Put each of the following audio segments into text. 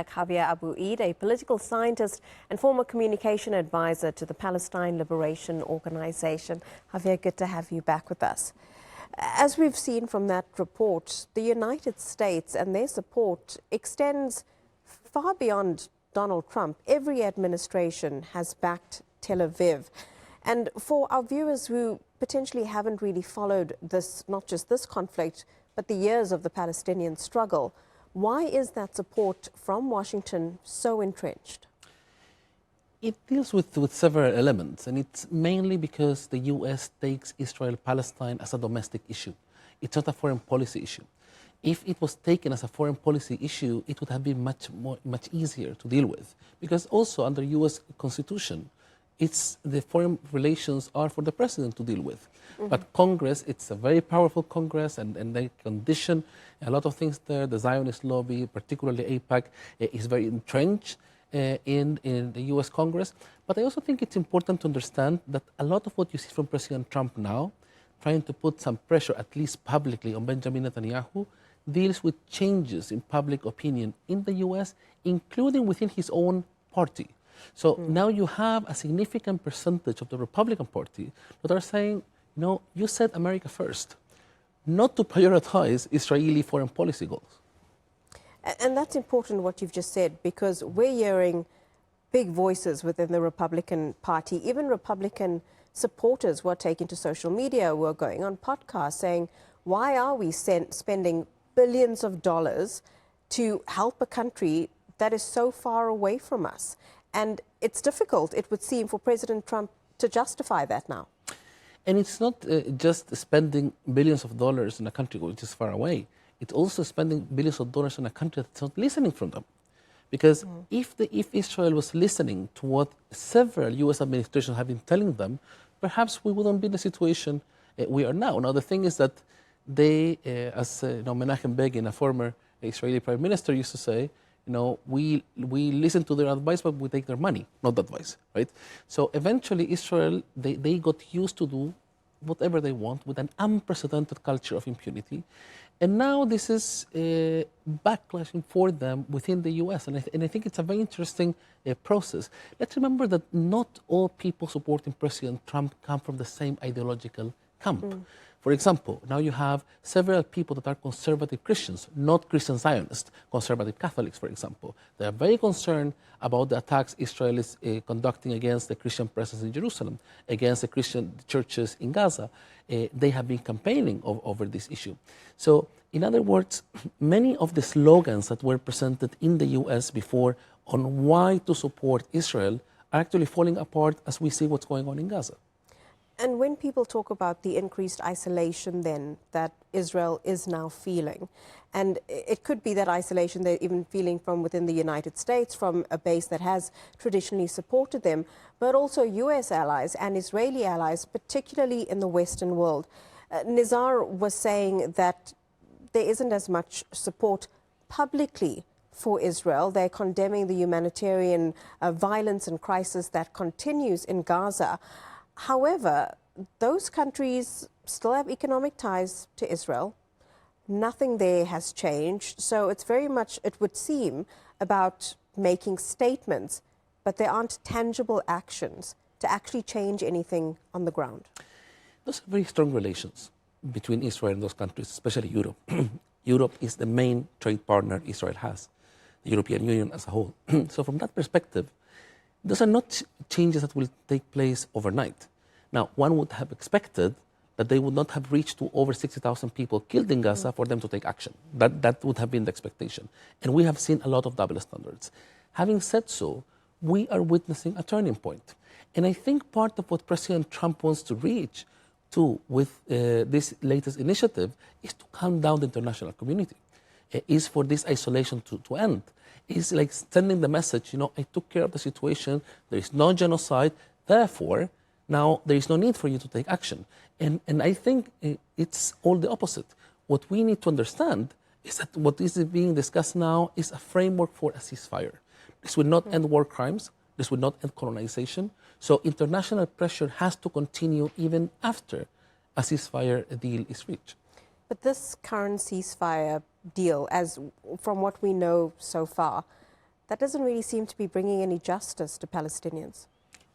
Xavier Abu Eid, a political scientist and former communication advisor to the Palestine Liberation Organization. Javier, good to have you back with us. As we've seen from that report, the United States and their support extends far beyond Donald Trump. Every administration has backed Tel Aviv. And for our viewers who potentially haven't really followed this, not just this conflict, but the years of the Palestinian struggle, why is that support from Washington so entrenched? It deals with several elements, and it's mainly because the U.S. takes Israel-Palestine as a domestic issue. It's not a foreign policy issue. If it was taken as a foreign policy issue, it would have been much easier to deal with, because also under U.S. Constitution, the foreign relations are for the president to deal with. Mm-hmm. But Congress, it's a very powerful Congress, and they condition a lot of things there. The Zionist lobby, particularly AIPAC, is very entrenched in the U.S. Congress. But I also think it's important to understand that a lot of what you see from President Trump now, trying to put some pressure, at least publicly, on Benjamin Netanyahu, deals with changes in public opinion in the U.S., including within his own party. So now you have a significant percentage of the Republican Party that are saying, no, you said America first, not to prioritize Israeli foreign policy goals. And that's important what you've just said, because we're hearing big voices within the Republican Party, even Republican supporters who are taking to social media, who are going on podcasts saying, why are we spending billions of dollars to help a country that is so far away from us? And it's difficult, it would seem, for President Trump to justify that now. And it's not just spending billions of dollars in a country which is far away. It's also spending billions of dollars in a country that's not listening from them. Because if Israel was listening to what several U.S. administrations have been telling them, perhaps we wouldn't be in the situation we are now. Now, the thing is that they, as Menachem Begin, a former Israeli prime minister, used to say, we listen to their advice, but we take their money, not advice, right? So eventually Israel, they got used to do whatever they want with an unprecedented culture of impunity. And now this is backlashing for them within the U.S. And I think it's a very interesting process. Let's remember that not all people supporting President Trump come from the same ideological camp. For example, now you have several people that are conservative Christians, not Christian Zionists, conservative Catholics, for example. They are very concerned about the attacks Israel is conducting against the Christian presence in Jerusalem, against the Christian churches in Gaza. They have been campaigning over this issue. So, in other words, many of the slogans that were presented in the U.S. before on why to support Israel are actually falling apart as we see what's going on in Gaza. And when people talk about the increased isolation then that Israel is now feeling, and it could be that isolation they're even feeling from within the United States, from a base that has traditionally supported them, but also U.S. allies and Israeli allies, particularly in the Western world. Nizar was saying that there isn't as much support publicly for Israel. They're condemning the humanitarian violence and crisis that continues in Gaza. However, those countries still have economic ties to Israel. Nothing there has changed. So it's very much, it would seem, about making statements, but there aren't tangible actions to actually change anything on the ground. Those are very strong relations between Israel and those countries, especially Europe. Europe is the main trade partner Israel has, the European Union as a whole. So from that perspective, those are not changes that will take place overnight. Now, one would have expected that they would not have reached to over 60,000 people killed in Gaza for them to take action. That would have been the expectation. And we have seen a lot of double standards. Having said so, we are witnessing a turning point. And I think part of what President Trump wants to reach to with this latest initiative is to calm down the international community, is for this isolation to end. It's like sending the message, I took care of the situation, there is no genocide, therefore, now there is no need for you to take action. And I think it's all the opposite. What we need to understand is that what is being discussed now is a framework for a ceasefire. This will not end war crimes, this will not end colonization, so international pressure has to continue even after a ceasefire deal is reached. But this current ceasefire deal, as from what we know so far, that doesn't really seem to be bringing any justice to Palestinians.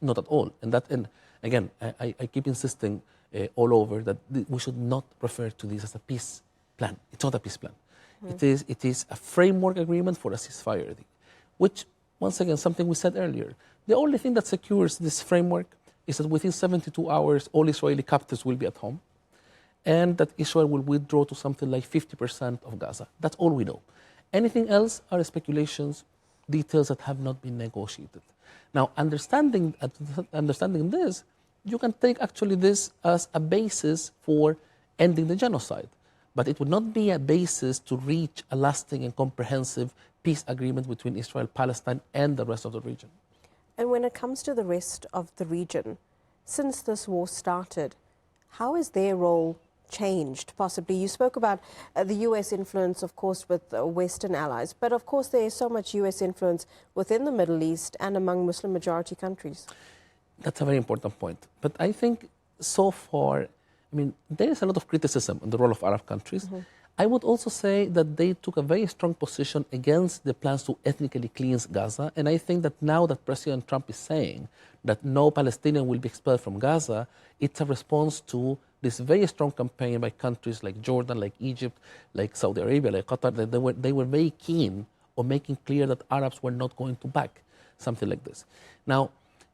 Not at all. And again, I keep insisting all over that we should not refer to this as a peace plan. It's not a peace plan. It is a framework agreement for a ceasefire, which, once again, something we said earlier. The only thing that secures this framework is that within 72 hours, all Israeli captives will be at home, and that Israel will withdraw to something like 50% of Gaza. That's all we know. Anything else are speculations, details that have not been negotiated. Now, understanding this, you can take actually this as a basis for ending the genocide. But it would not be a basis to reach a lasting and comprehensive peace agreement between Israel, Palestine, and the rest of the region. And when it comes to the rest of the region, since this war started, how has their role changed, possibly? You spoke about the U.S. influence, of course, with Western allies, but of course there is so much U.S. influence within the Middle East and among Muslim-majority countries. That's a very important point. But I think so far, there is a lot of criticism on the role of Arab countries. I would also say that they took a very strong position against the plans to ethnically cleanse Gaza. And I think that now that President Trump is saying that no Palestinian will be expelled from Gaza, it's a response to this very strong campaign by countries like Jordan, like Egypt, like Saudi Arabia, like Qatar, that they were very keen on making clear that Arabs were not going to back something like this. Now,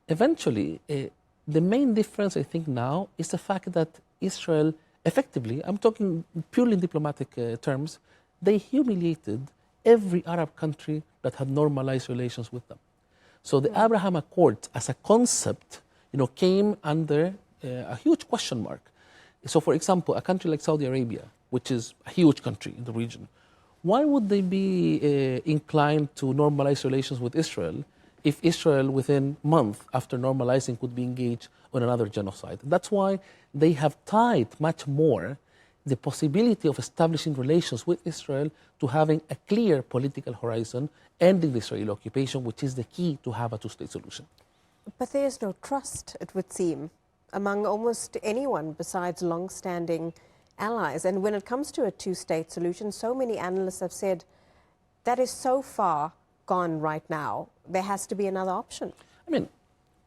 eventually, the main difference, I think, now is the fact that Israel, effectively, I'm talking purely in diplomatic terms, they humiliated every Arab country that had normalized relations with them. So the Abraham Accords, as a concept, came under a huge question mark. So, for example, a country like Saudi Arabia, which is a huge country in the region, why would they be inclined to normalize relations with Israel if Israel, within a month after normalizing, could be engaged on another genocide? That's why they have tied much more the possibility of establishing relations with Israel to having a clear political horizon, ending the Israeli occupation, which is the key to have a two-state solution. But there is no trust, it would seem, among almost anyone besides long-standing allies. And when it comes to a two-state solution, so many analysts have said that is so far gone right now. There has to be another option.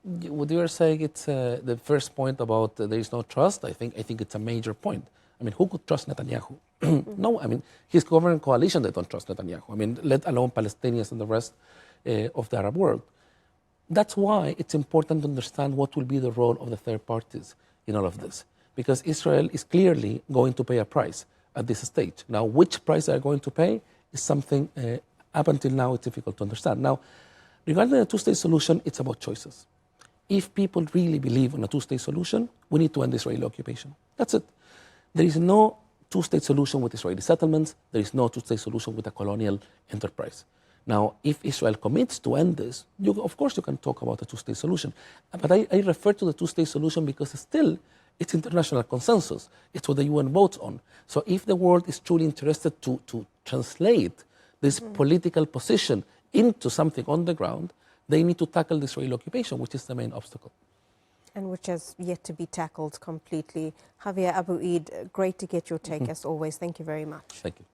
What you are saying, it's the first point about there is no trust. I think it's a major point. Who could trust Netanyahu? No, his governing coalition, they don't trust Netanyahu. Let alone Palestinians and the rest of the Arab world. That's why it's important to understand what will be the role of the third parties in all of this. Because Israel is clearly going to pay a price at this stage. Now, which price they are going to pay is something, up until now, it's difficult to understand. Now, regarding a two-state solution, it's about choices. If people really believe in a two-state solution, we need to end Israeli occupation. That's it. There is no two-state solution with Israeli settlements. There is no two-state solution with a colonial enterprise. Now, if Israel commits to end this, of course you can talk about a two-state solution. But I refer to the two-state solution because still it's international consensus. It's what the UN votes on. So if the world is truly interested to translate this political position into something on the ground, they need to tackle the Israeli occupation, which is the main obstacle. And which has yet to be tackled completely. Xavier Abu Eid, great to get your take as always. Thank you very much. Thank you.